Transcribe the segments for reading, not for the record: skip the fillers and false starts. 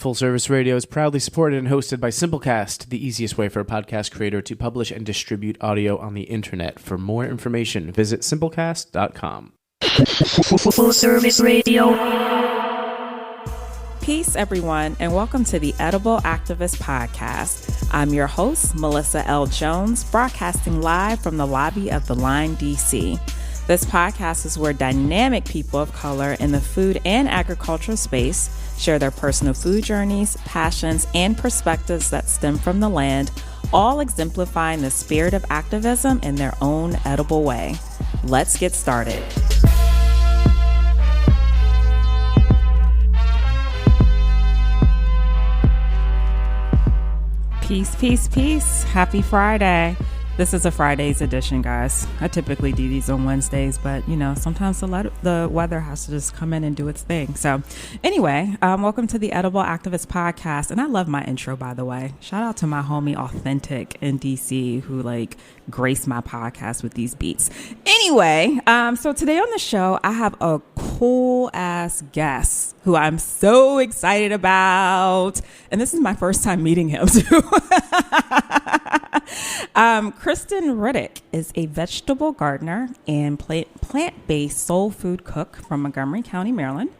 Full Service Radio is proudly supported and hosted by Simplecast, the easiest way for a podcast creator to publish and distribute audio on the internet. For more information, visit simplecast.com. Full Service Radio. Peace, everyone, and welcome to the Edible Activist Podcast. I'm your host, Melissa L. Jones, broadcasting live from the lobby of the Line, D.C. This podcast is where dynamic people of color in the food and agricultural space share their personal food journeys, passions, and perspectives that stem from the land, all exemplifying the spirit of activism in their own edible way. Let's get started. Peace, peace, peace. Happy Friday. This is a Friday's edition, guys. I typically do these on Wednesdays, but sometimes the weather has to just come in and do its thing. So anyway, welcome to the Edible Activist Podcast. And I love my intro, by the way. Shout out to my homie Authentic in DC who graced my podcast with these beats. Anyway, so today on the show, I have a cool ass guest who I'm so excited about. And this is my first time meeting him too. Kristen Riddick is a vegetable gardener and plant-based soul food cook from Montgomery County, Maryland.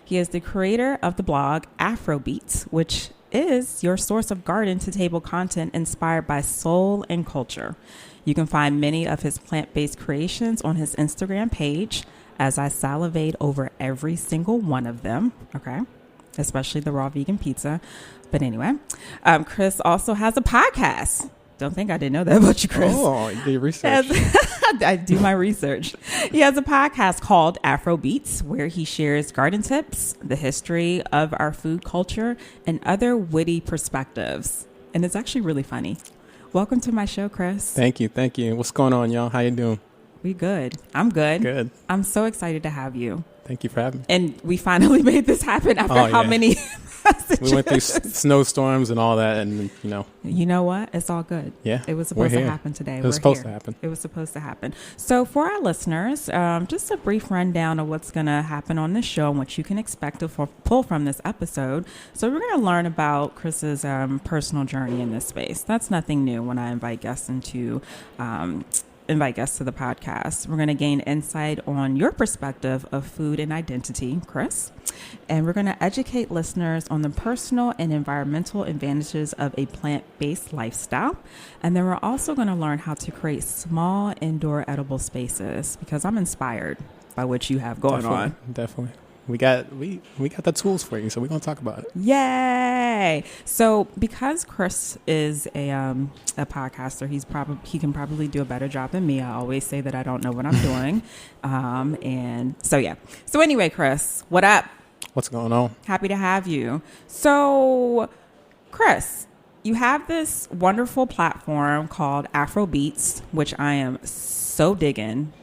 He is the creator of the blog AFRO Beets, which is your source of garden-to-table content inspired by soul and culture. You can find many of his plant-based creations on his Instagram page, as I salivate over every single one of them, okay? Especially the raw vegan pizza. But anyway, Chris also has a podcast. Don't think I didn't know that about you, Chris. Oh, you do your research. I do my research. He has a podcast called AFRO Beets, where he shares garden tips, the history of our food culture, and other witty perspectives. And it's actually really funny. Welcome to my show, Chris. Thank you. What's going on, y'all? How you doing? We good. I'm good. Good. I'm so excited to have you. Thank you for having me. And we finally made this happen after how many messages? We went through snowstorms and all that, and You know what? It's all good. Yeah. It was supposed to happen today. It was supposed to happen. It was supposed to happen. So for our listeners, just a brief rundown of what's going to happen on this show and what you can expect to pull from this episode. So we're going to learn about Chris's personal journey in this space. That's nothing new when I invite guests to the podcast. We're going to gain insight on your perspective of food and identity, Chris. And we're going to educate listeners on the personal and environmental advantages of a plant-based lifestyle. And then we're also going to learn how to create small indoor edible spaces, because I'm inspired by what you have going on. Definitely. We got the tools for you, so we're going to talk about it. Yay! So because Chris is a podcaster, he can probably do a better job than me. I always say that I don't know what I'm doing. So anyway, Chris, what up? What's going on? Happy to have you. So, Chris, you have this wonderful platform called AFRO Beets, which I am so digging.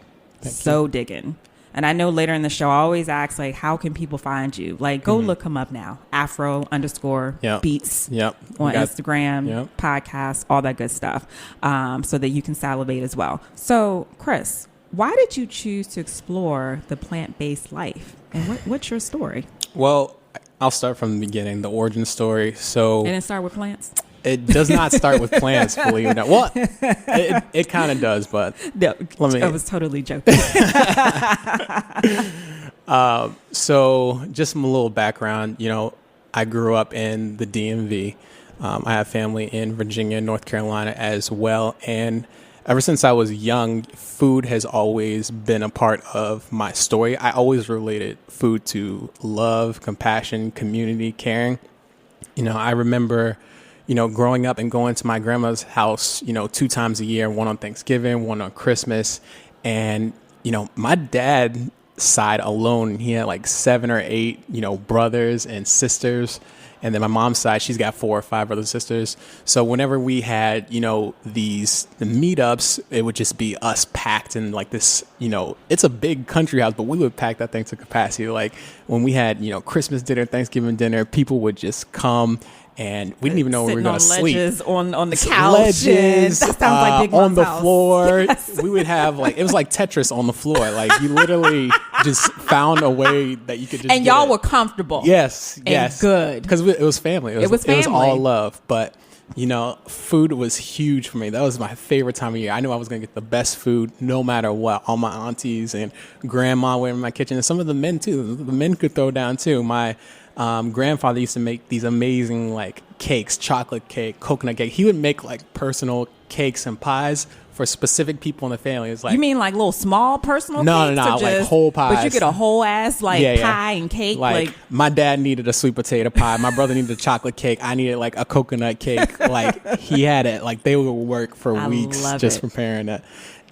And I know later in the show, I always ask, how can people find you? Go look him up now. AFRO_Beets on Instagram, podcast, all that good stuff, so that you can salivate as well. So, Chris, why did you choose to explore the plant-based life? And what's your story? Well, I'll start from the beginning, the origin story. So, It didn't start with plants? It does not start with plants, believe it or not. Well, it kind of does, but no, I was totally joking. So just a little background, I grew up in the DMV. I have family in Virginia, North Carolina as well. And ever since I was young, food has always been a part of my story. I always related food to love, compassion, community, caring. I remember growing up and going to my grandma's house, 2 times a year, one on Thanksgiving, one on Christmas. And, my dad side alone, he had 7 or 8, brothers and sisters. And then my mom's side, she's got 4 or 5 brothers and sisters. So whenever we had, the meetups, it would just be us packed in this, it's a big country house, but we would pack that thing to capacity. When we had, Christmas dinner, Thanksgiving dinner, people would just come and we didn't even know we were Sitting going on to sleep. ledges on the couch. Ledges, That sounds like Big on Mom's the house. floor. Yes. We would have it was like Tetris on the floor. Like you literally just found a way that you could just. And get y'all it. were comfortable. Yes, and yes, good. because it was family. It was family. all love, but. Food was huge for me. That was my favorite time of year. I knew I was going to get the best food no matter what. All my aunties and grandma were in my kitchen, and some of the men too. The men could throw down too. My grandfather used to make these amazing like cakes, chocolate cake, coconut cake. He would make like personal cakes and pies for specific people in the family. It's like, You mean like little small personal No, cakes? no, or like just, whole pies. But you get a whole ass like Yeah, yeah. pie and cake? Like my dad needed a sweet potato pie. My brother needed a chocolate cake. I needed like a coconut cake. Like he had it. Like they would work for I weeks love just it. preparing it.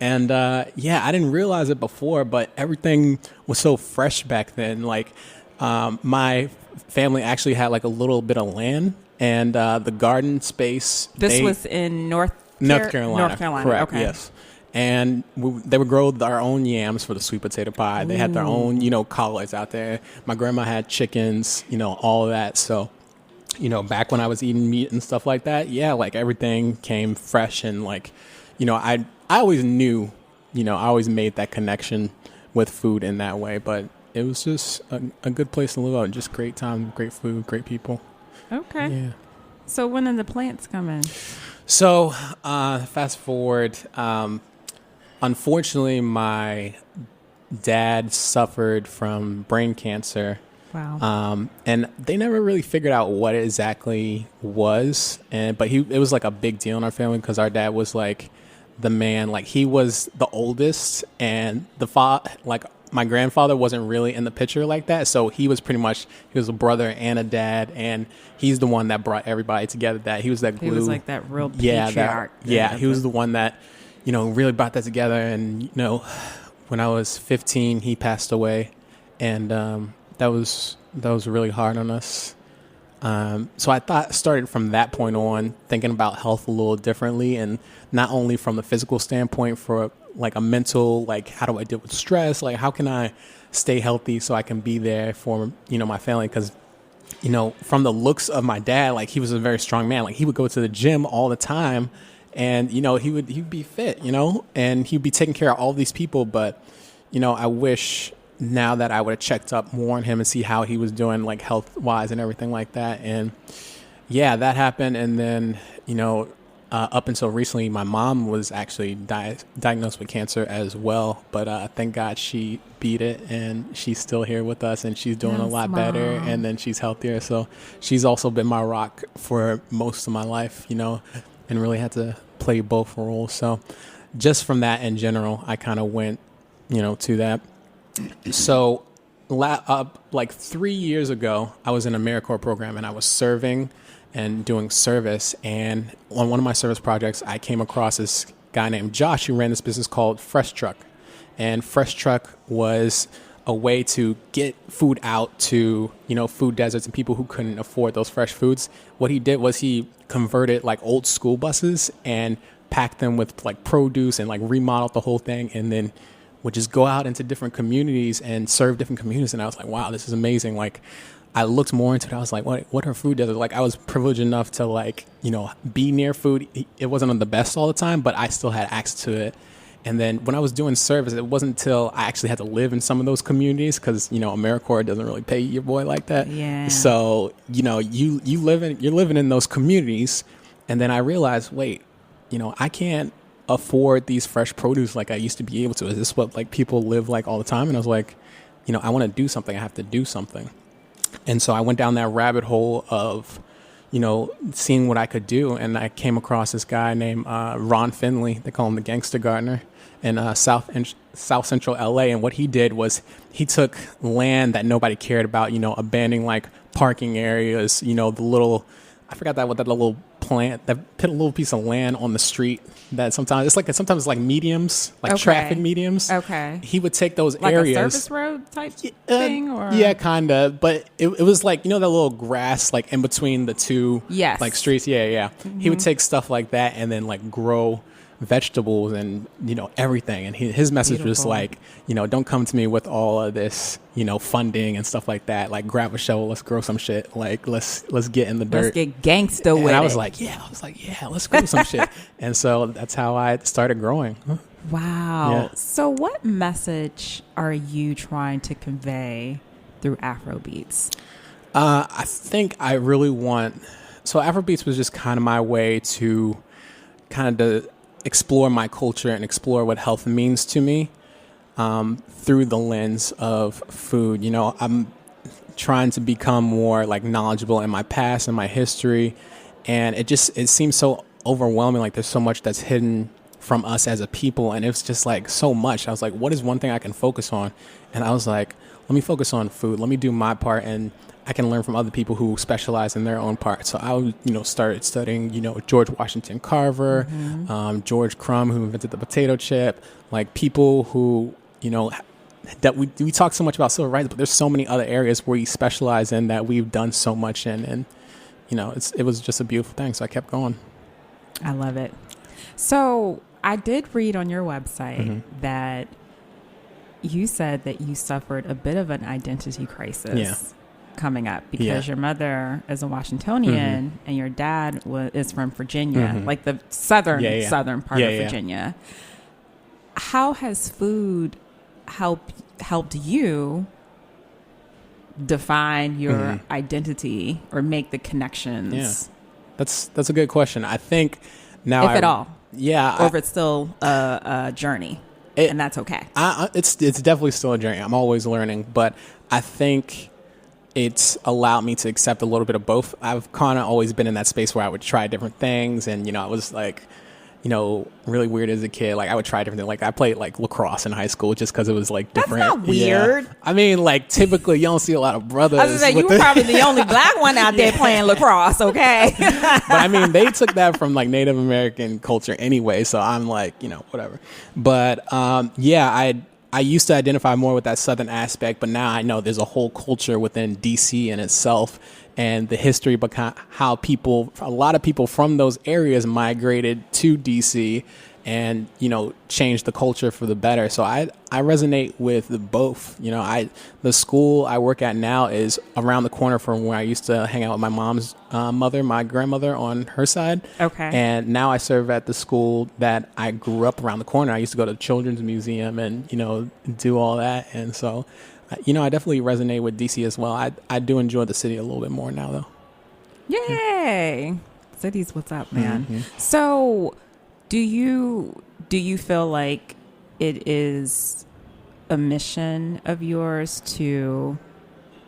And I didn't realize it before, but everything was so fresh back then. Like my family actually had like a little bit of land and the garden space. This was in North Carolina. North Carolina. Correct, Okay. yes. And they would grow their own yams for the sweet potato pie. They had their own, collards out there. My grandma had chickens, all of that. So, back when I was eating meat and stuff like that, like everything came fresh and like, I always knew, I always made that connection with food in that way. But it was just a good place to live out. Just great time, great food, great people. Okay. Yeah. So when are the plants coming? So, fast forward, unfortunately, my dad suffered from brain cancer. Wow. And they never really figured out what it exactly was. But it was like a big deal in our family because our dad was like the man, like he was the oldest and my grandfather wasn't really in the picture like that. So he was a brother and a dad. And he's the one that brought everybody together. That he was that glue. He was like that real patriarch. He was the one that, really brought that together. And, when I was 15, he passed away. And that was really hard on us. So I started from that point on thinking about health a little differently. And not only from the physical standpoint for like a mental, like how do I deal with stress? Like how can I stay healthy so I can be there for, my family? Because, from the looks of my dad, like he was a very strong man. Like he would go to the gym all the time and, he'd be fit, and he'd be taking care of all these people. But, I wish now that I would have checked up more on him and see how he was doing like health wise and everything like that. And that happened. And then, up until recently, my mom was actually diagnosed with cancer as well. But thank God she beat it and she's still here with us and she's doing a lot better and then she's healthier. So she's also been my rock for most of my life, and really had to play both roles. So just from that in general, I kind of went, to that. So like 3 years ago, I was in a AmeriCorps program and I was serving and doing service. And on one of my service projects, I came across this guy named Josh who ran this business called Fresh Truck. And Fresh Truck was a way to get food out to, food deserts and people who couldn't afford those fresh foods. What he did was he converted like old school buses and packed them with like produce and like remodeled the whole thing. And then would just go out into different communities and serve different communities. And I was like, wow, this is amazing. Like, I looked more into it. I was like, what are food deserts? Like, I was privileged enough to like, be near food. It wasn't the best all the time, but I still had access to it. And then when I was doing service, it wasn't until I actually had to live in some of those communities because, AmeriCorps doesn't really pay your boy like that. Yeah. So, you're living in those communities. And then I realized, wait, I can't afford these fresh produce like I used to be able to. Is this what like people live like all the time? And I was like, I want to do something. I have to do something. And so I went down that rabbit hole of, seeing what I could do. And I came across this guy named Ron Finley. They call him the Gangster Gardener in South Central LA. And what he did was he took land that nobody cared about, abandoning like parking areas, the little, I forgot what that little plant that put a little piece of land on the street that sometimes it's like mediums, like traffic mediums. Okay. He would take those like areas. Like a service road type thing? Or? Yeah, kind of. But it was like, that little grass like in between the two like streets. Yeah. Mm-hmm. He would take stuff like that and then like grow vegetables and, everything. And his message was Beautiful. like, don't come to me with all of this, funding and stuff like that. Like, grab a shovel, let's grow some shit. Like, let's get in the dirt. Let's get gangsta with it. And I was like, let's grow some shit. And so that's how I started growing. Wow. Yeah. So what message are you trying to convey through AFRO Beets? I think I really so AFRO Beets was just kind of my way to kind of explore my culture and explore what health means to me through the lens of food. I'm trying to become more like knowledgeable in my past and my history. And it seems so overwhelming. Like there's so much that's hidden from us as a people. And it's just like so much. I was like, what is one thing I can focus on? And I was like, let me focus on food. Let me do my part. And I can learn from other people who specialize in their own part. So I, started studying, George Washington Carver, George Crumb, who invented the potato chip, like people who, that we talk so much about civil rights, but there's so many other areas where we specialize in that we've done so much in. And, it was just a beautiful thing. So I kept going. I love it. So I did read on your website that you said that you suffered a bit of an identity crisis coming up because your mother is a Washingtonian and your dad is from Virginia, like the southern part of Virginia. How has food helped you define your identity or make the connections? Yeah, that's a good question. I think now, if at all, or if it's still a journey, and that's okay. It's definitely still a journey. I'm always learning, but I think it's allowed me to accept a little bit of both. I've kind of always been in that space where I would try different things, and I was like, really weird as a kid. Like I would try different things. Like I played like lacrosse in high school just because it was like different. That's not weird. Yeah. I mean, like typically you don't see a lot of brothers. I was gonna say you were probably the only black one out there playing lacrosse. Okay. But I mean, they took that from like Native American culture anyway. So I'm like, whatever. But I used to identify more with that Southern aspect, but now I know there's a whole culture within DC in itself and the history behind how a lot of people from those areas migrated to DC and, changed the culture for the better. So I resonate with both. The school I work at now is around the corner from where I used to hang out with my mom's mother, my grandmother on her side. Okay. And now I serve at the school that I grew up around the corner. I used to go to the Children's Museum and, do all that. And so, I definitely resonate with DC as well. I do enjoy the city a little bit more now, though. Yay. City's what's up, man. So do you feel like it is a mission of yours to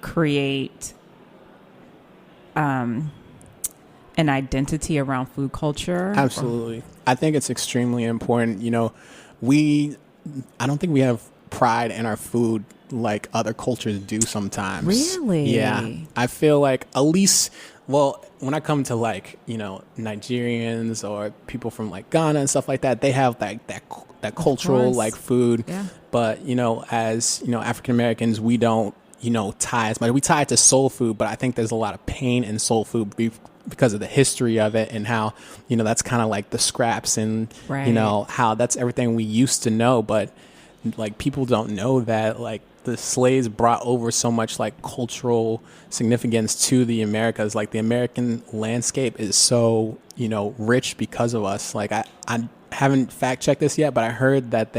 create an identity around food culture? Absolutely. I think it's extremely important. I don't think we have pride in our food like other cultures do sometimes. Really? Yeah. I feel like at least, when I come to like, Nigerians or people from like Ghana and stuff like that, they have like that cultural like food. Yeah. But, as, African Americans, we don't, tie as much. We tie it to soul food, but I think there's a lot of pain in soul food because of the history of it and how, that's kind of like the scraps and, how that's everything we used to know. But like people don't know that like the slaves brought over so much like cultural significance to the Americas. Like the American landscape is so, rich because of us. Like I haven't fact checked this yet, but I heard that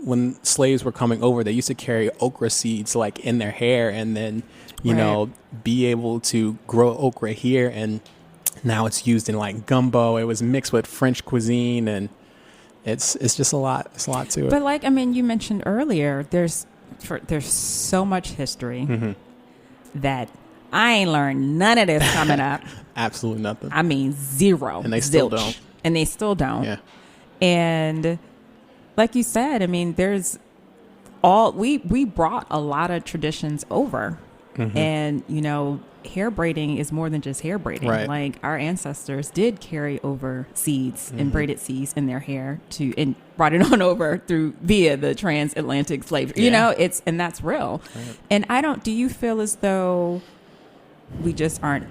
when slaves were coming over, they used to carry okra seeds like in their hair and then, be able to grow okra here. And now it's used in like gumbo. It was mixed with French cuisine and it's just a lot. It's a lot to it. But like, you mentioned earlier, there's so much history that I ain't learned none of this coming up. Absolutely nothing. Zero. And they still zilch. don't. And they still don't. Yeah. And like you said, there's we brought a lot of traditions over. And, hair braiding is more than just hair braiding. Right. Like our ancestors did carry over seeds and braided seeds in their hair and brought it on over via the transatlantic slave. Yeah. And that's real. Right. And do you feel as though we just aren't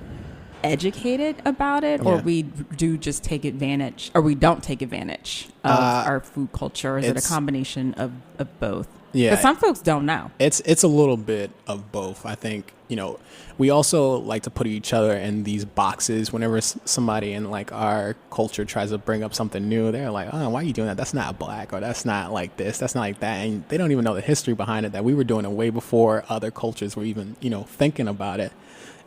educated about it, or we do just take advantage, or we don't take advantage of our food culture? Or is it a combination of both? Yeah, because some folks don't know. It's a little bit of both. I think, we also like to put each other in these boxes. Whenever somebody in like our culture tries to bring up something new, they're like, oh, why are you doing that? That's not black, or that's not like this, that's not like that. And they don't even know the history behind it, that we were doing it way before other cultures were even, thinking about it.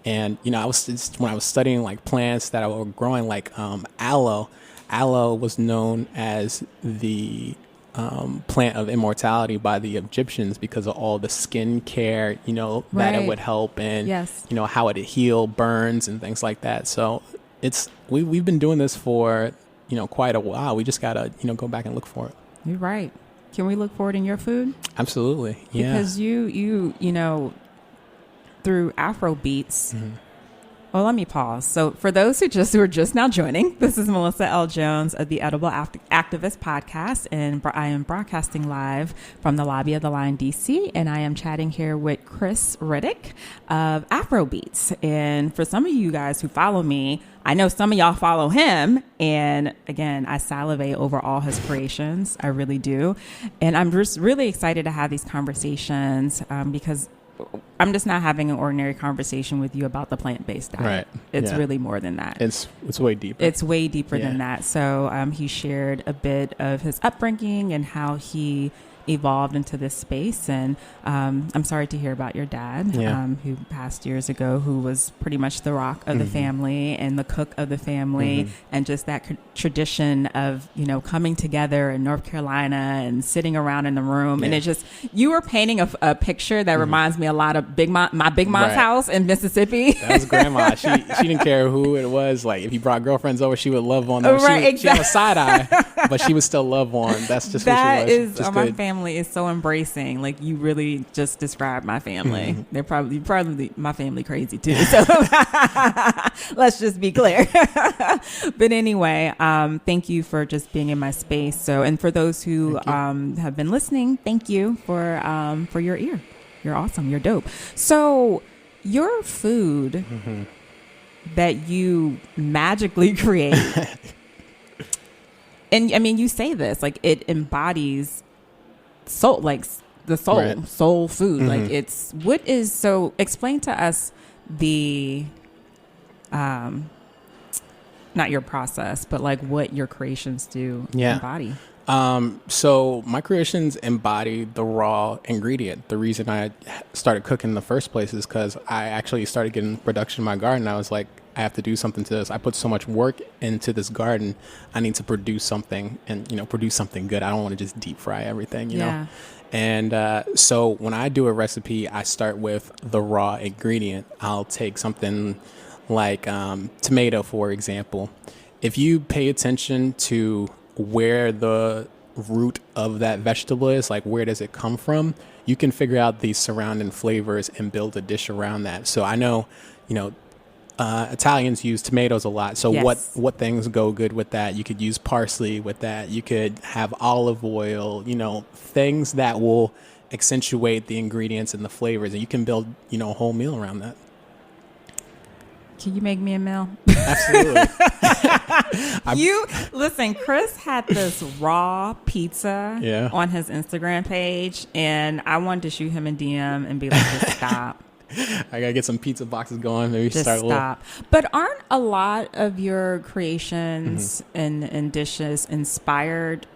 And, when I was studying like plants that were growing, like aloe was known as the plant of immortality by the Egyptians because of all the skin care, that it would help, and how it heal burns and things like that. So we've been doing this for quite a while. We just gotta go back and look for it. You're right. Can we look for it in your food? Absolutely, yeah. Because you through AFRO Beets. Mm-hmm. Well, let me pause. So for those who are just now joining, this is Melissa L. Jones of the Edible Activist Podcast, and I am broadcasting live from the lobby of the Lion DC, and I am chatting here with Chris Riddick of AFRO Beets. And for some of you guys who follow me, I know some of y'all follow him, and again, I salivate over all his creations. I really do. And I'm just really excited to have these conversations because I'm just not having an ordinary conversation with you about the plant-based diet. Right. It's really more than that. It's way deeper. It's way deeper than that. So he shared a bit of his upbringing and how he evolved into this space. And I'm sorry to hear about your dad, who passed years ago, who was pretty much the rock of the family and the cook of the family, and just that tradition of, coming together in North Carolina and sitting around in the room. And it just, you were painting a picture that reminds me a lot of my Big Mom's house in Mississippi. That was grandma. She didn't care who it was. Like, if you brought girlfriends over, she would love on them. She had a side eye, but she would still love on. That's just that who she was. Is my family is so embracing. Like, you really just described my family. They're probably my family crazy too. So let's just be clear. But anyway, thank you for just being in my space. So, and for those who have been listening, thank you for your ear. You're awesome. You're dope. So your food that you magically create, and I mean, you say this, like, it embodies soul, like the soul food. Like, it's so explain to us the not your process, but like what your creations do embody. So my creations embody the raw ingredient. The reason I started cooking in the first place is because I actually started getting production in my garden. I was like, I have to do something to this. I put so much work into this garden. I need to produce something, and, produce something good. I don't want to just deep fry everything, you know? And so when I do a recipe, I start with the raw ingredient. I'll take something like tomato, for example. If you pay attention to where the root of that vegetable is, like where does it come from, you can figure out the surrounding flavors and build a dish around that. So I know, Italians use tomatoes a lot. So what things go good with that? You could use parsley with that. You could have olive oil, things that will accentuate the ingredients and the flavors, and you can build, a whole meal around that. Can you make me a meal? Absolutely. Listen, Chris had this raw pizza on his Instagram page, and I wanted to shoot him a DM and be like, just stop. I gotta get some pizza boxes going. Maybe just start stop. But aren't a lot of your creations and dishes inspired?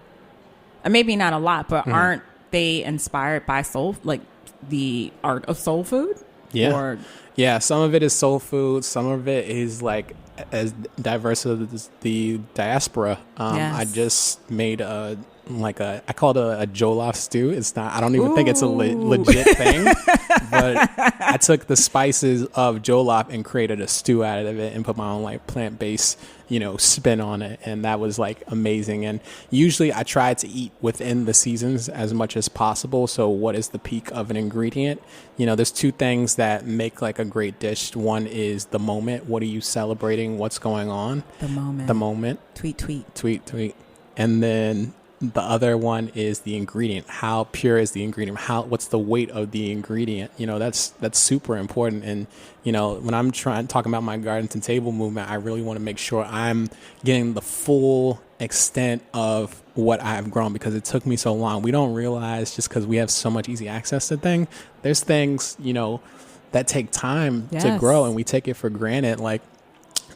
Maybe not a lot, but aren't they inspired by soul, like the art of soul food? Yeah. Yeah, some of it is soul food. Some of it is like as diverse as the diaspora. I just made I call it a jollof stew. It's not, I don't even think it's a legit thing, but I took the spices of jollof and created a stew out of it and put my own like plant-based, spin on it. And that was like amazing. And usually I try to eat within the seasons as much as possible. So what is the peak of an ingredient? There's two things that make like a great dish. One is the moment. What are you celebrating? What's going on? The moment. The moment. Tweet. And then the other one is the ingredient. How pure is the ingredient? What's the weight of the ingredient? That's super important. And when I'm talking about my garden to table movement, I really want to make sure I'm getting the full extent of what I've grown, because it took me so long. We don't realize, just because we have so much easy access to things, there's things that take time to grow, and we take it for granted. Like,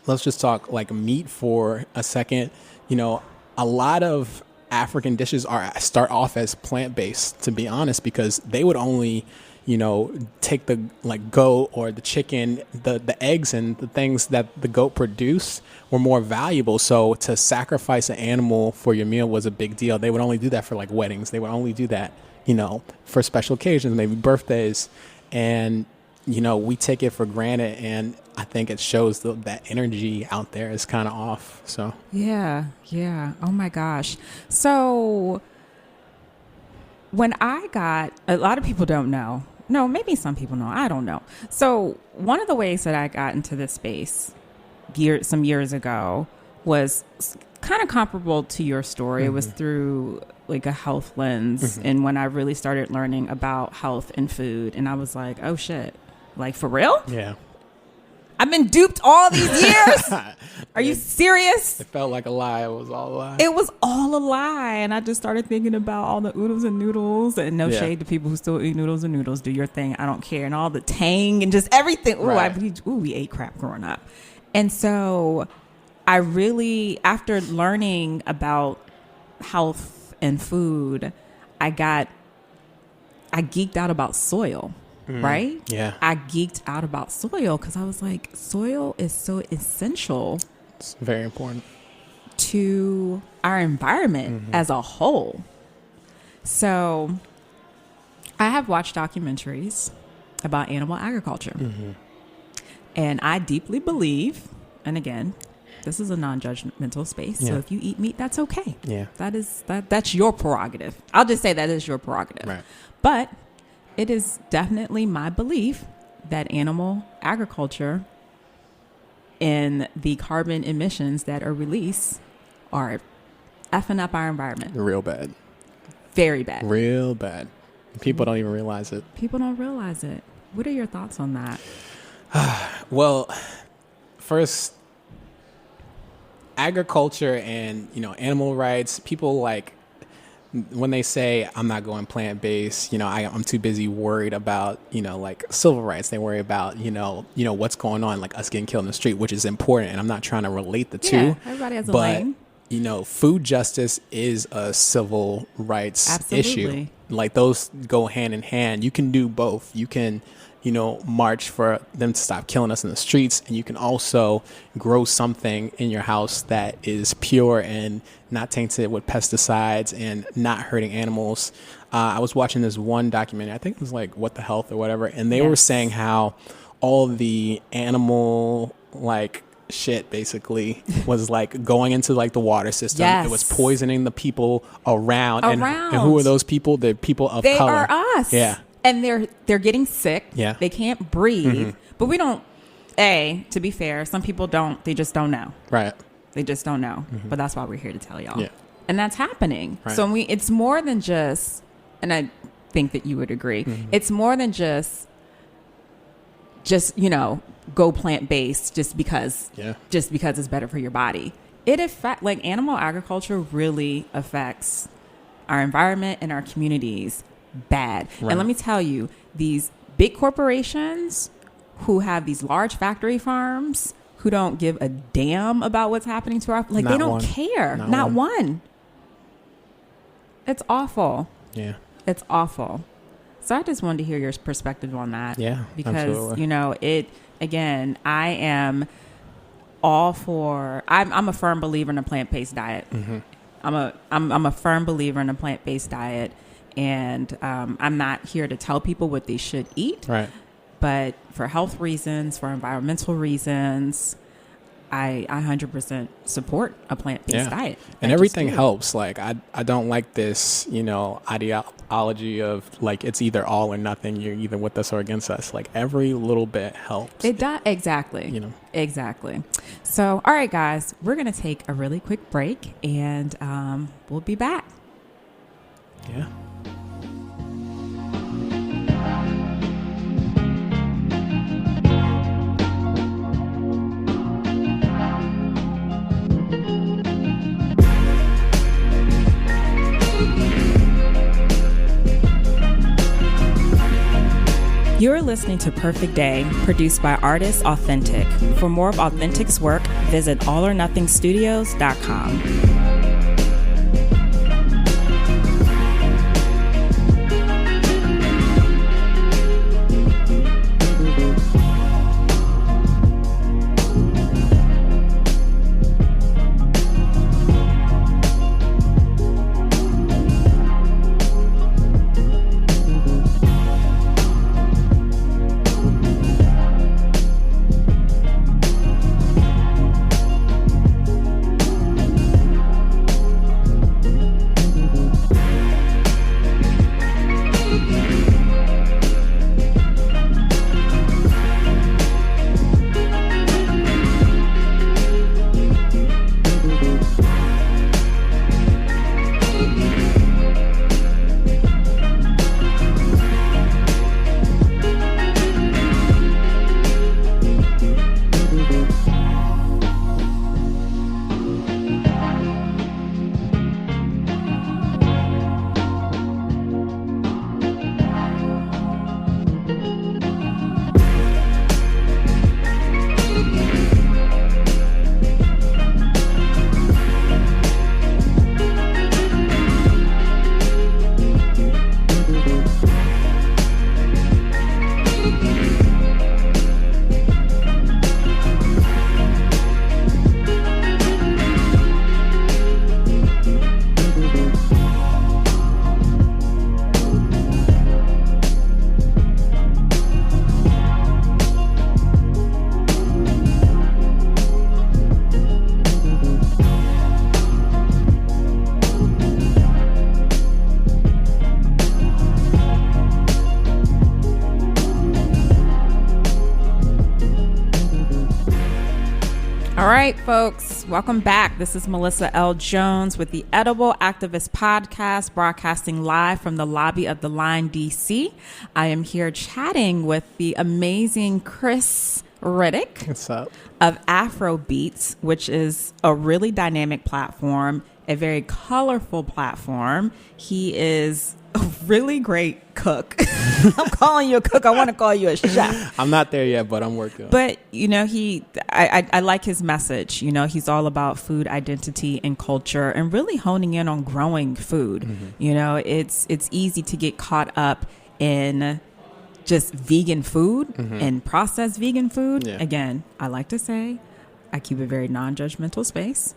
let's just talk like meat for a second. A lot of African dishes start off as plant-based, to be honest, because they would only, take the goat or the chicken, the eggs and the things that the goat produced were more valuable. So to sacrifice an animal for your meal was a big deal. They would only do that for weddings. They would only do that, for special occasions, maybe birthdays. And, we take it for granted. And I think it shows that energy out there is kind of off. So yeah. Oh my gosh. So when a lot of people don't know. No, maybe some people know. I don't know. So one of the ways that I got into this space some years ago was kind of comparable to your story. Mm-hmm. It was through a health lens. Mm-hmm. And when I really started learning about health and food, and I was like, oh shit, for real? Yeah. I've been duped all these years. Are you serious? It felt like a lie. It was all a lie. It was all a lie. And I just started thinking about all the oodles and noodles, and no shade to people who still eat noodles and noodles. Do your thing. I don't care. And all the tang and just everything. We ate crap growing up. And so I really, after learning about health and food, I geeked out about soil. Right? Yeah. I geeked out about soil because I was like, soil is so essential. It's very important to our environment as a whole. So I have watched documentaries about animal agriculture. Mm-hmm. And I deeply believe, and again, this is a non-judgmental space. Yeah. So if you eat meat, that's okay. Yeah. That's your prerogative. I'll just say that is your prerogative. Right. But it is definitely my belief that animal agriculture and the carbon emissions that are released are effing up our environment. Real bad. Very bad. Real bad. People don't even realize it. People don't realize it. What are your thoughts on that? Well, first, agriculture and, animal rights, people when they say I'm not going plant-based, I'm too busy worried about, civil rights. They worry about, what's going on, us getting killed in the street, which is important. And I'm not trying to relate the two. Yeah, everybody has a lane. Food justice is a civil rights issue. Those go hand in hand. You can do both. You can, march for them to stop killing us in the streets. And you can also grow something in your house that is pure and not tainted with pesticides and not hurting animals. I was watching this one documentary, I think it was What the Health or whatever. And they were saying how all the animal shit basically was going into the water system. Yes. It was poisoning the people around. And who are those people? The people of they color. They are us. Yeah. And they're getting sick. Yeah. They can't breathe. But we don't, to be fair, some people they just don't know. Right. They just don't know. But that's why we're here to tell y'all. Yeah. And that's happening. Right. So it's more than just, and I think that you would agree, it's more than just go plant-based just because it's better for your body. It animal agriculture really affects our environment and our communities bad. Right. And let me tell you, these big corporations who have these large factory farms who don't give a damn about what's happening to our, they don't care. Not one. It's awful. Yeah. It's awful. So I just wanted to hear your perspective on that. Yeah. Because, absolutely. Again, I am all for, I'm a firm believer in a plant-based diet. I'm a firm believer in a plant-based diet. And I'm not here to tell people what they should eat. Right. But for health reasons, for environmental reasons, I 100% support a plant-based diet. And everything helps. I don't like this, ideology of it's either all or nothing. You're either with us or against us. Every little bit helps. It does. Exactly. Exactly. So, all right, guys, we're going to take a really quick break and we'll be back. You're listening to Perfect Day, produced by Artists Authentic. For more of Authentic's work, visit allornothingstudios.com. All right, folks, welcome back. This is Melissa L. Jones with the Edible Activist Podcast, broadcasting live from the lobby of the Line, D.C. I am here chatting with the amazing Chris Riddick. What's up? Of AFRO Beets, which is a really dynamic platform, a very colorful platform. He is a really great cook. I'm calling you a cook. I want to call you a chef. I'm not there yet, but I'm working. But, you know, I like his message. You know, he's all about food identity and culture and really honing in on growing food. Mm-hmm. You know, it's easy to get caught up in just vegan food and processed vegan food. Yeah. Again, I like to say I keep a very non-judgmental space,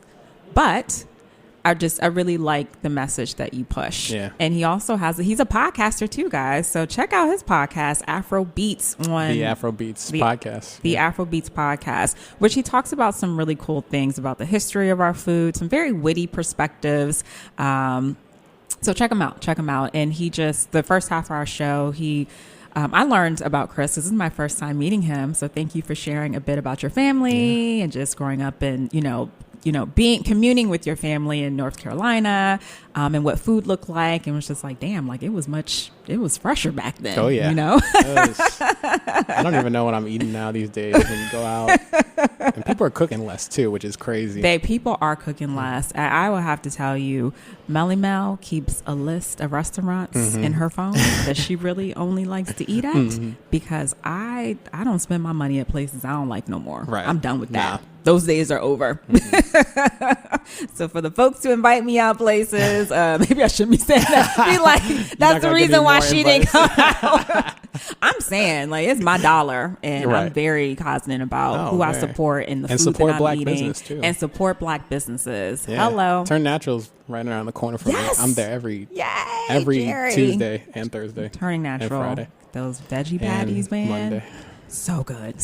but I really like the message that you push. Yeah. And he also he's a podcaster too, guys. So check out his podcast, AFRO Beets, on the AFRO Beets podcast. The AFRO Beets podcast, which he talks about some really cool things about the history of our food, some very witty perspectives. So check him out. And the first half of our show, I learned about Chris. This is my first time meeting him. So thank you for sharing a bit about your family and just growing up and, communing with your family in North Carolina, and what food looked like. And it was just like, damn, like it was fresher back then. Oh yeah. You know, I don't even know what I'm eating now these days when you go out, and people are cooking less too, which is crazy. People are cooking less. I will have to tell you, Melly Mel keeps a list of restaurants in her phone that she really only likes to eat at, because I don't spend my money at places I don't like no more. Right. I'm done with that. Those days are over. So for the folks who invite me out places, maybe I shouldn't be saying that. Be like, that's the reason why she didn't come out. I'm saying, like, it's my dollar, and I'm very cognizant about who I support and the food that I'm Black eating, business too. And support Black businesses. Yeah. Hello, Turn Natural's right around the corner from me. I'm there every Tuesday and Thursday. Turning Natural, and Friday. Those veggie patties, man. Monday. So good.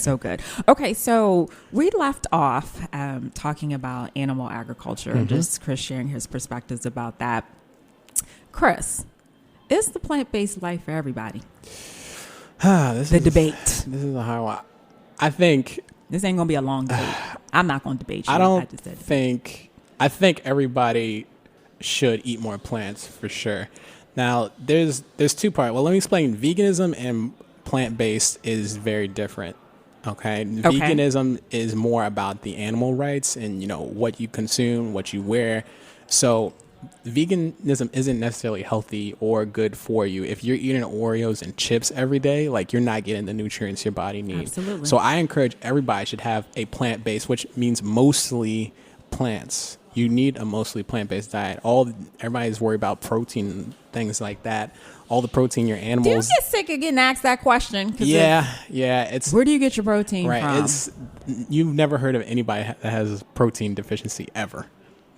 Okay, so we left off talking about animal agriculture, and just Chris sharing his perspectives about that. Chris, is the plant-based life for everybody? Debate. This is a hard one. I think this ain't gonna be a long debate. I'm not gonna debate you. I think everybody should eat more plants for sure. Now, there's two parts. Well, let me explain. Veganism and plant-based is very different. Okay. Veganism is more about the animal rights and what you consume, what you wear. So veganism isn't necessarily healthy or good for you. If you're eating Oreos and chips every day, like, you're not getting the nutrients your body needs. Absolutely. So I encourage everybody should have a plant-based, which means mostly plants. You need a mostly plant-based diet. Everybody's worried about protein and things like that. All the protein your animals. Do you get sick of getting asked that question? Yeah. It's where do you get your protein right. from? You've never heard of anybody that has a protein deficiency ever.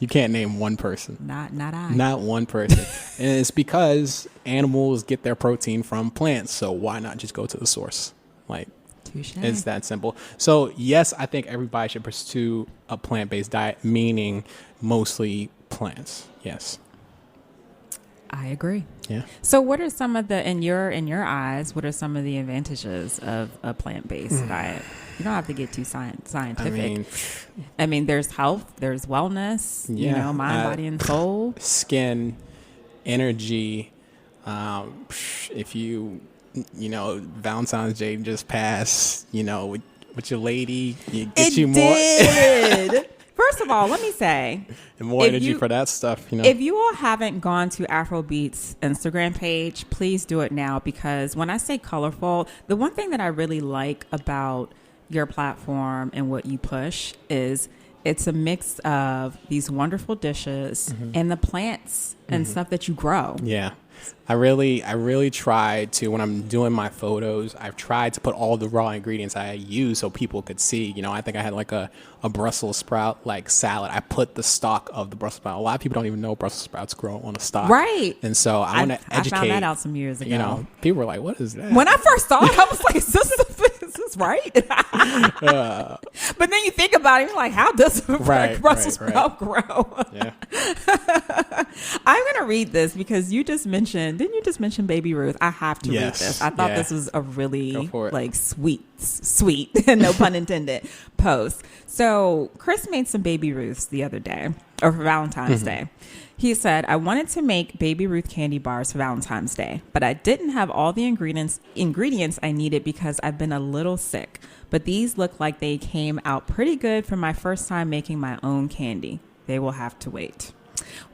You can't name one person. Not I. Not one person. And it's because animals get their protein from plants. So why not just go to the source? Like, Touché. it's that simple. So yes, I think everybody should pursue a plant-based diet, meaning mostly plants. Yes. I agree. Yeah. So what are some of the, in your eyes, what are some of the advantages of a plant-based diet? You don't have to get too scientific. I mean, there's health, there's wellness, mind, body, and soul. Skin, energy. If Valentine's Day just passed, with your lady, you get you more. First of all, let me say, and more energy for that stuff. If you all haven't gone to AFRO Beets Instagram page, please do it now, because when I say colorful, the one thing that I really like about your platform and what you push is it's a mix of these wonderful dishes and the plants and stuff that you grow. Yeah. I really try to, when I'm doing my photos, I've tried to put all the raw ingredients I use so people could see. I think I had like a Brussels sprout like salad. I put the stalk of the Brussels sprout. A lot of people don't even know Brussels sprouts grow on a stalk. Right. And so I want to educate. I found that out some years ago. People were like, what is that? When I first saw it, I was like, is this right? But then you think about it, you're like, how does a Brussels sprout grow? Yeah. I'm going to read this because didn't you just mention Baby Ruth? I have to read this. I thought this was a really like sweet, no pun intended, post. So Chris made some Baby Ruths the other day, or for Valentine's Day. He said, I wanted to make Baby Ruth candy bars for Valentine's Day, but I didn't have all the ingredients I needed because I've been a little sick. But these look like they came out pretty good for my first time making my own candy. They will have to wait.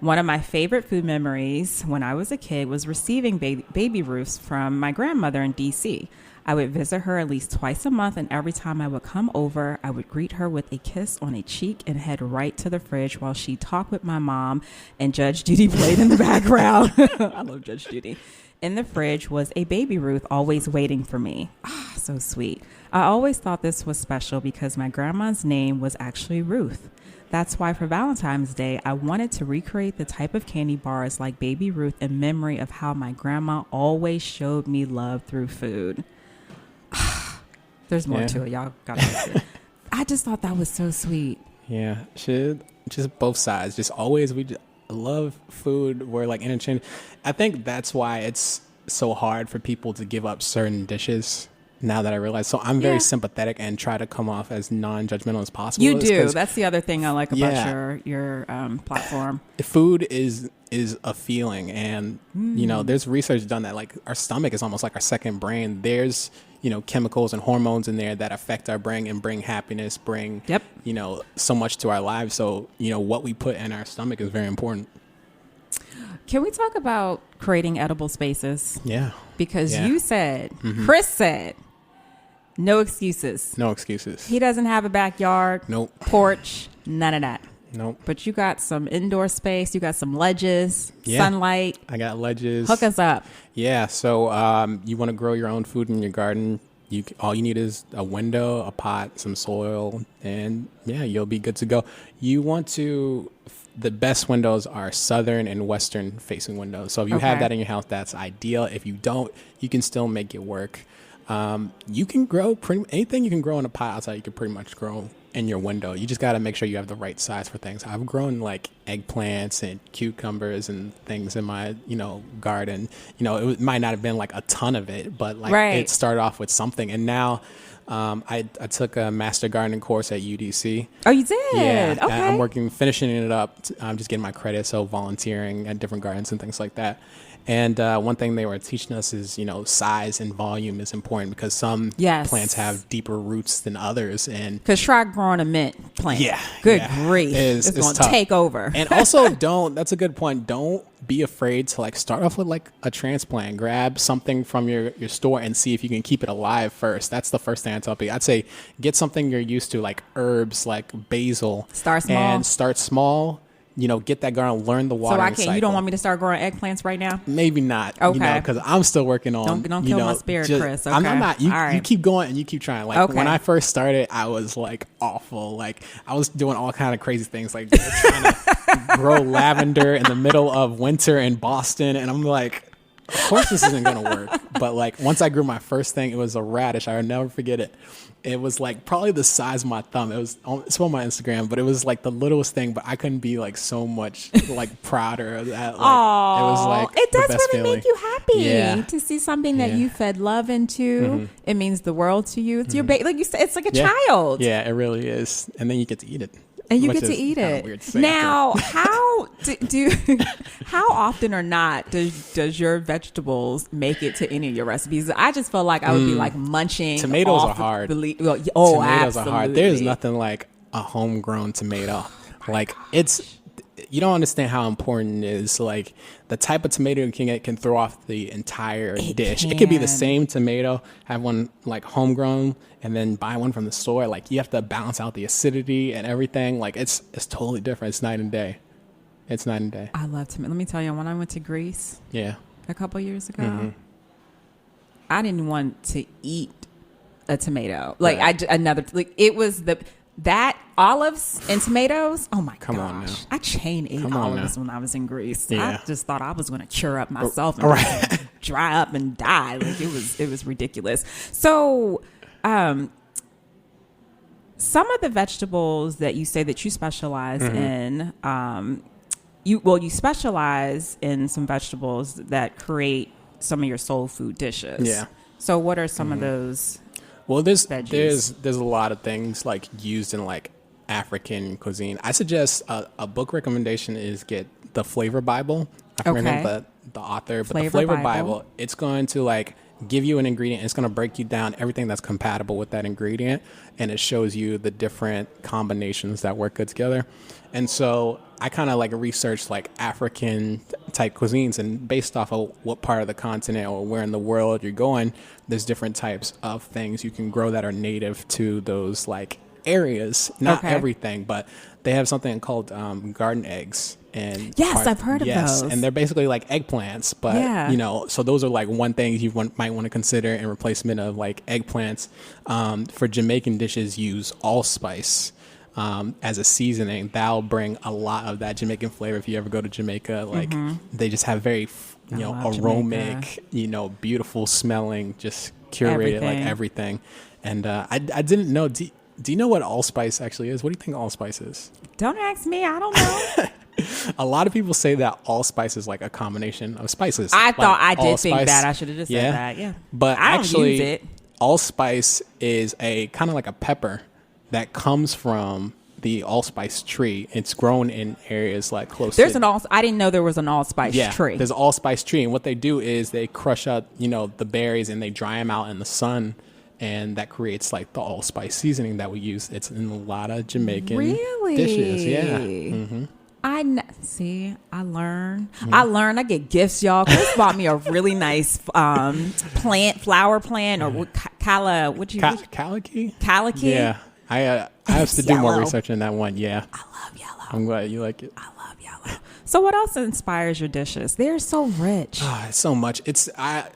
One of my favorite food memories when I was a kid was receiving Baby Ruths from my grandmother in D.C. I would visit her at least twice a month, and every time I would come over, I would greet her with a kiss on a cheek and head right to the fridge while she talked with my mom, and Judge Judy played in the background. I love Judge Judy. In the fridge was a Baby Ruth always waiting for me. Ah, so sweet. I always thought this was special because my grandma's name was actually Ruth. That's why for Valentine's Day, I wanted to recreate the type of candy bars like Baby Ruth in memory of how my grandma always showed me love through food. There's more to it. Y'all got to I just thought that was so sweet. Yeah. Just both sides. Just always, love food. We're like interchangeable. I think that's why it's so hard for people to give up certain dishes. Now that I realize, so I'm very sympathetic and try to come off as non-judgmental as possible. You do. That's the other thing I like about your platform. Food is a feeling, and there's research done that like our stomach is almost like our second brain. There's chemicals and hormones in there that affect our brain and bring happiness, bring so much to our lives. So what we put in our stomach is very important. Can we talk about creating edible spaces? Yeah. Because you said, Chris said, no excuses. No excuses. He doesn't have a backyard. Nope. Porch. None of that. Nope. But you got some indoor space. You got some ledges. Sunlight. I got ledges. Hook us up. Yeah. So you want to grow your own food in your garden. All you need is a window, a pot, some soil, and you'll be good to go. You want to... The best windows are southern and western facing windows. So if you have that in your house, that's ideal. If you don't, you can still make it work. You can grow anything you can grow in a pot outside. You can pretty much grow in your window. You just got to make sure you have the right size for things. I've grown like eggplants and cucumbers and things in my, garden. It might not have been like a ton of it, but it started off with something. And now I took a master gardening course at UDC. Oh, you did? Yeah. Okay. I'm finishing it up. I'm just getting my credit. So volunteering at different gardens and things like that. And one thing they were teaching us is, size and volume is important because some plants have deeper roots than others. And because try growing a mint plant. Yeah. Good grief. It's going to take over. And also that's a good point. Don't be afraid to like start off with like a transplant. Grab something from your store and see if you can keep it alive first. That's the first thing I tell people. I'd say get something you're used to, like herbs, like basil. Start small. Get that garden, learn the watering cycle. You don't want me to start growing eggplants right now? Maybe not. Okay. Because I'm still working on. Don't kill my spirit, Chris. Okay. I'm not. You, all right. You keep going and you keep trying. Like when I first started, I was like awful. Like I was doing all kind of crazy things, like trying to grow lavender in the middle of winter in Boston, and I'm like, of course this isn't gonna work. But like once I grew my first thing, it was a radish. I will never forget it. It was like probably the size of my thumb. It's on my Instagram, but it was like the littlest thing. But I couldn't be like so much like prouder of that. Like, it was like it does the best really feeling. make you happy to see something that you fed love into. It means the world to you. It's your baby, like you said. It's like a child. Yeah, it really is. And then you get to eat it. And you get to eat it. Weird to say now, how how often or not does your vegetables make it to any of your recipes? I just felt like I would be like munching. Tomatoes are hard. Tomatoes are hard. There's nothing like a homegrown tomato. Like you don't understand how important it is. Like the type of tomato you can get can throw off the entire dish. It could be the same tomato, have one like homegrown, and then buy one from the store. Like you have to balance out the acidity and everything. Like it's totally different. It's night and day. It's night and day. I love tomato. Let me tell you, when I went to Greece, a couple years ago, I didn't want to eat a tomato. Like it was that olives and tomatoes. Oh my gosh. On now. I chain ate olives when I was in Greece. Yeah. I just thought I was going to cure up myself and dry up and die. Like it was ridiculous. So, some of the vegetables that you say that you specialize in, you specialize in some vegetables that create some of your soul food dishes. Yeah. So what are some of those? Well, there's veggies? there's a lot of things like used in like African cuisine. I suggest a book recommendation is get the Flavor Bible. I forget the author, but the Flavor Bible, it's going to like give you an ingredient. It's going to break you down everything that's compatible with that ingredient, and it shows you the different combinations that work good together. And so I kind of like researched like African type cuisines, and based off of what part of the continent or where in the world you're going, there's different types of things you can grow that are native to those like areas. Not everything, but they have something called garden eggs. And I've heard of those. And they're basically like eggplants, but so those are like one thing you might want to consider in replacement of like eggplants. For Jamaican dishes, use allspice as a seasoning. That'll bring a lot of that Jamaican flavor. If you ever go to Jamaica, like they just have very aromatic, beautiful smelling, just curated like everything. And I didn't know. Do you know what allspice actually is? What do you think allspice is? Don't ask me. I don't know. A lot of people say that allspice is like a combination of spices. I thought I did think that. I should have just said that. Yeah. But I don't actually, use it. Allspice is a kind of like a pepper that comes from the allspice tree. It's grown in areas like close to... I didn't know there was an allspice tree. There's an allspice tree. And what they do is they crush up, the berries and they dry them out in the sun. And that creates like the allspice seasoning that we use. It's in a lot of Jamaican dishes. Yeah. Mm-hmm. I learn. I get gifts, y'all. Chris bought me a really nice flower plant, or calicky. Yeah, I have to do more research on that one. Yeah, I love yellow. I'm glad you like it. I love yellow. So, what else inspires your dishes? They're so rich. It's so much. I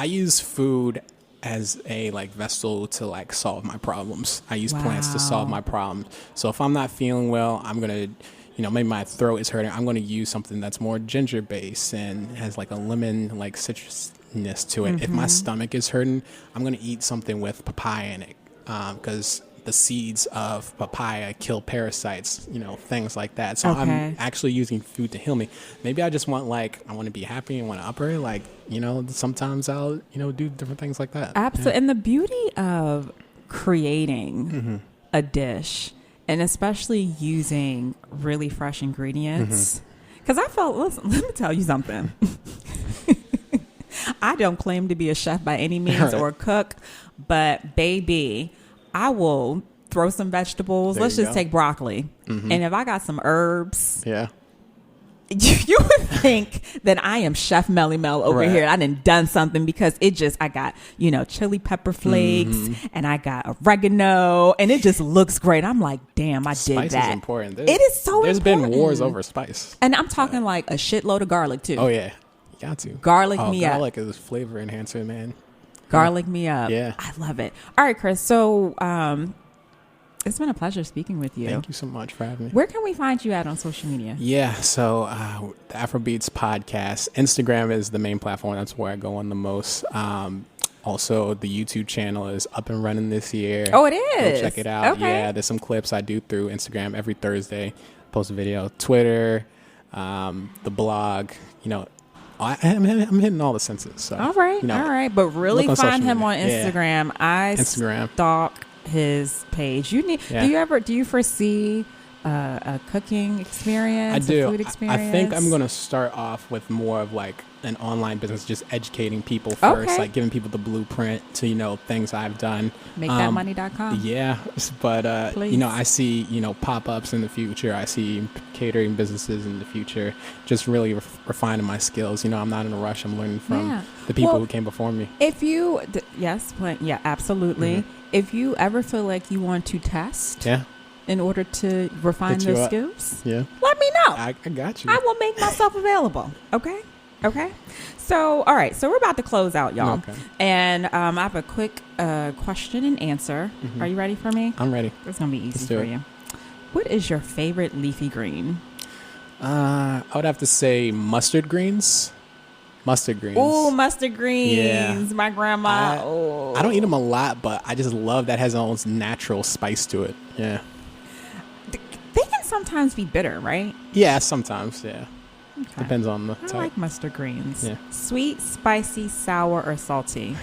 use food as a like vessel to like solve my problems. I use plants to solve my problems. So if I'm not feeling well, I'm gonna. Maybe my throat is hurting. I'm going to use something that's more ginger based and has like a lemon, like citrusness to it. If my stomach is hurting, I'm going to eat something with papaya in it because the seeds of papaya kill parasites, things like that. So I'm actually using food to heal me. Maybe I just want I want to be happy and want to operate. Sometimes I'll, do different things like that. Absolutely. Yeah. And the beauty of creating a dish, and especially using really fresh ingredients. Because let me tell you something. I don't claim to be a chef by any means or a cook, but baby, I will throw some vegetables. There Let's you just go. take broccoli. And if I got some herbs, Yeah. you would think that I am Chef Melly Mel over Right. here. I done something because I got, chili pepper flakes and I got oregano and it just looks great. I'm like, damn, I did Spice that. is important. It is so There's important. been wars over spice. And I'm talking like a shitload of garlic too. Oh, yeah. You got to. Garlic me up. Garlic is flavor enhancer, man. Garlic me up. Yeah. I love it. All right, Chris. So it's been a pleasure speaking with you. Thank you so much for having me. Where can we find you at on social media? Yeah, so the AFRO Beets podcast. Instagram is the main platform. That's where I go on the most. Also, the YouTube channel is up and running this year. Oh, it Go is? check it out. Okay. Yeah, there's some clips I do through Instagram every Thursday. Post a video. Twitter, the blog. I'm hitting all the senses. So, All right. All right. But really look on find social him on media. Yeah. Instagram. I Instagram. stalk his page. Yeah. Do you foresee a cooking experience? I do. A food experience? I think I'm going to start off with more of like an online business, just educating people first, Okay. like giving people the blueprint to, things I've done. MakeThatMoney.com. Yeah. But, Please. I see, pop-ups in the future. I see catering businesses in the future, just really refining my skills. I'm not in a rush. I'm learning from the people Well, who came before me. If you, absolutely. Mm-hmm. If you ever feel like you want to test Yeah. in order to refine Hit you those up. skills, Yeah. let me know. I got you. I will make myself available. Okay. So, all right. So we're about to close out, y'all. Okay. And I have a quick question and answer. Mhm. Are you ready for me? I'm ready. It's going to be easy Let's do for it. you. What is your favorite leafy green? I would have to say mustard greens. Mustard greens. Ooh, mustard greens. Yeah. My grandma. I don't eat them a lot, but I just love that has its own natural spice to it. Yeah. They can sometimes be bitter, right? Yeah, sometimes. Yeah. Okay. Depends on the I type. like mustard greens. Yeah. Sweet, spicy, sour, or salty?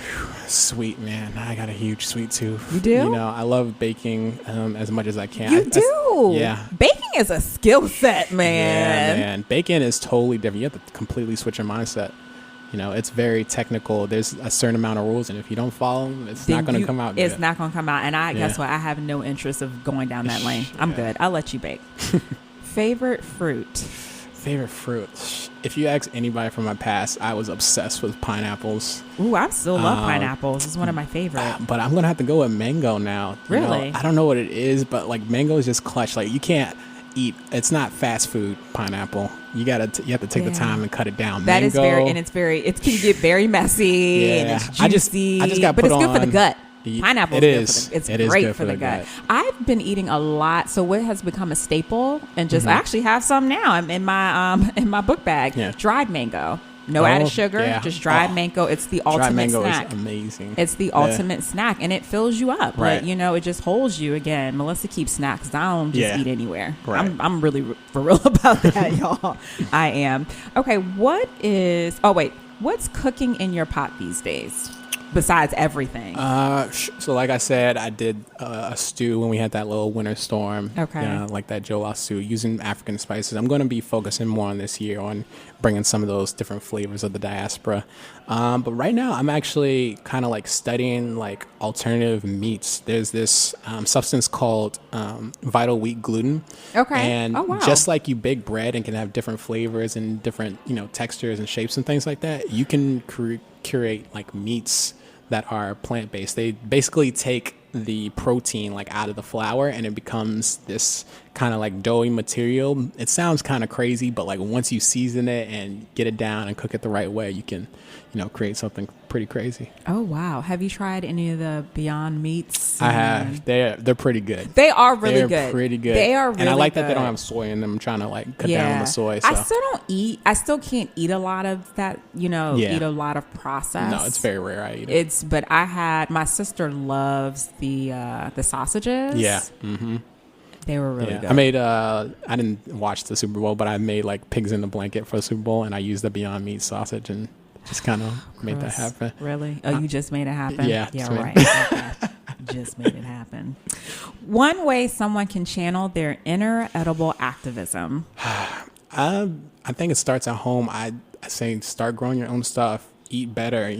Sweet, man. I got a huge sweet tooth. You do? I love baking as much as I can. You do? Yeah. Baking is a skill set, Yeah, man. man. Baking is totally different. You have to completely switch your mindset. It's very technical. There's a certain amount of rules, and if you don't follow them, it's not going to come out good. It's not going to come out. And guess Yeah. what? I have no interest of going down that lane. I'm Yeah. good. I'll let you bake. Favorite fruit? Favorite fruit? If you ask anybody from my past, I was obsessed with pineapples. Ooh, I still love pineapples. It's one of my favorites. But I'm going to have to go with mango now. Really? I don't know what it is, but like mango is just clutch. Like you can't eat. It's not fast food pineapple. You have to take the time and cut it down. That is Mango, it can get very messy and Yeah. it's I just juicy, got but put it's good for the on- gut. It Pineapple is. It's It is great good for the gut. I've been eating a lot, so what has become a staple, and I actually have some now. I'm in my book bag. Yeah. Dried mango, no added sugar, yeah. just dried mango. It's the ultimate Dried mango snack. is amazing. It's the ultimate snack, and it fills you up. Right. But it just holds you. Again, Melissa keeps snacks. I don't just eat anywhere. Right. I'm really for real about that, y'all. I am. Okay, what's cooking in your pot these days besides everything? So like I said, I did a stew when we had that little winter storm. Okay. Like that jollof stew using African spices. I'm going to be focusing more on this year on bringing some of those different flavors of the diaspora. But right now I'm actually kind of like studying like alternative meats. There's this substance called vital wheat gluten. Okay. And Oh, wow. just like you bake bread and can have different flavors and different, textures and shapes and things like that, you can curate like meats that are plant-based. They basically take the protein like out of the flour and it becomes this kind of like doughy material. It sounds kind of crazy, but like once you season it and get it down and cook it the right way, you can, create something pretty crazy. Oh wow! Have you tried any of the Beyond Meats? I have. They're pretty good. They are really They're good. pretty good. They are really good. And I like that they don't have soy in them. I'm trying to like cut down on the soy. So. I still can't eat a lot of that, eat a lot of processed. No, it's very rare I eat it. But my sister loves the sausages. Yeah. Mm-hmm. They were really good. I made, I didn't watch the Super Bowl, but I made like pigs in the blanket for the Super Bowl and I used the Beyond Meat sausage and just kind of made that happen. Really? Oh, you just made it happen? Yeah. Yeah, right. Okay. Just made it happen. One way someone can channel their inner edible activism. I think it starts at home. I say start growing your own stuff. eat better.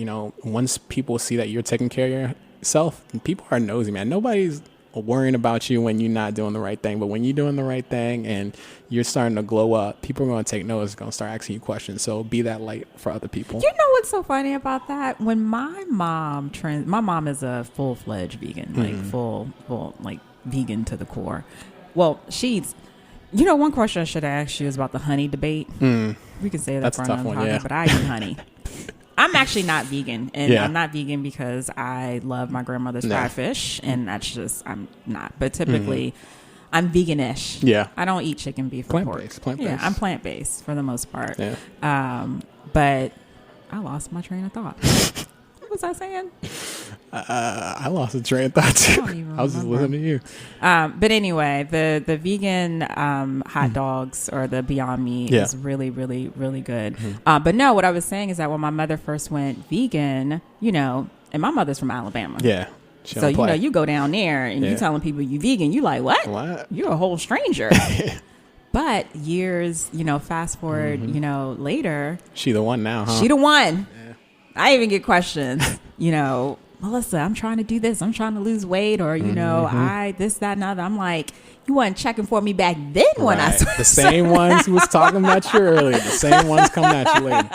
Once people see that you're taking care of yourself, people are nosy, man. Nobody's worrying about you when you're not doing the right thing, but when you're doing the right thing and you're starting to glow up, people are going to take notice, going to start asking you questions. So be that light for other people. You know what's so funny about that? When my mom is a full-fledged vegan, like full like vegan to the core. Well, she's, one question I should have asked you is about the honey debate. We can say that That's for a tough another one, yeah. but I eat honey. I'm actually not vegan, and I'm not vegan because I love my grandmother's fried fish, and that's just, I'm not. But typically, I'm vegan-ish. Yeah. I don't eat chicken, beef, or pork. Plant-based. Yeah, I'm plant-based for the most part. Yeah. But I lost my train of thought. What was I saying? I lost a train of thought too. I was just listening to you. But anyway, the vegan hot dogs or the Beyond Meat is really, really, really good. But no, what I was saying is that when my mother first went vegan, and my mother's from Alabama. Yeah. So, you go down there and you telling people you vegan, you like, what? You're a whole stranger. But years, fast forward, later. She the one now, huh? She the one. Yeah. I even get questions, Melissa, I'm trying to do this. I'm trying to lose weight or, I, this, that, and other. I'm like, you weren't checking for me back then when I the same ones who was talking about you earlier, the same ones coming at you later.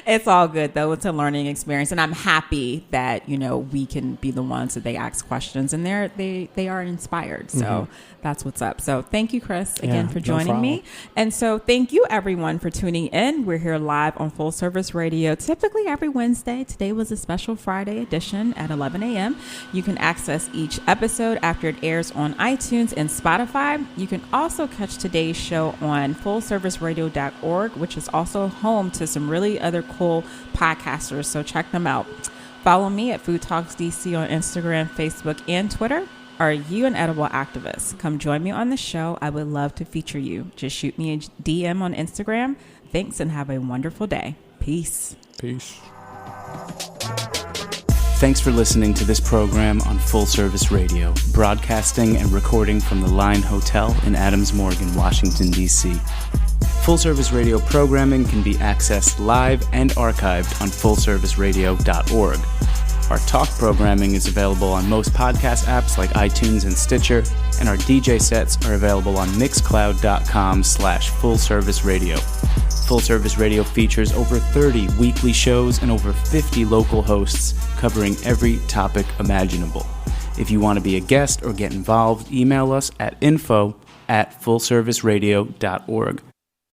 It's all good though. It's a learning experience, and I'm happy that we can be the ones that they ask questions, and they are inspired. So that's what's up. So thank you, Chris, again for joining me, and so thank you everyone for tuning in. We're here live on Full Service Radio, typically every Wednesday. Today was a special Friday edition at 11 a.m. You can access each episode after it airs on iTunes and Spotify. You can also catch today's show on fullserviceradio.org, which is also home to some really other cool podcasters. So check them out. Follow me at Food Talks DC on Instagram, Facebook, and Twitter. Are you an edible activist? Come join me on the show. I would love to feature you. Just shoot me a DM on Instagram. Thanks and have a wonderful day. Peace. Peace. Thanks for listening to this program on Full Service Radio, broadcasting and recording from the Line Hotel in Adams Morgan, Washington, D.C. Full Service Radio programming can be accessed live and archived on fullserviceradio.org. Our talk programming is available on most podcast apps like iTunes and Stitcher, and our DJ sets are available on mixcloud.com/fullserviceradio. Full Service Radio features over 30 weekly shows and over 50 local hosts covering every topic imaginable. If you want to be a guest or get involved, email us at info@fullserviceradio.org.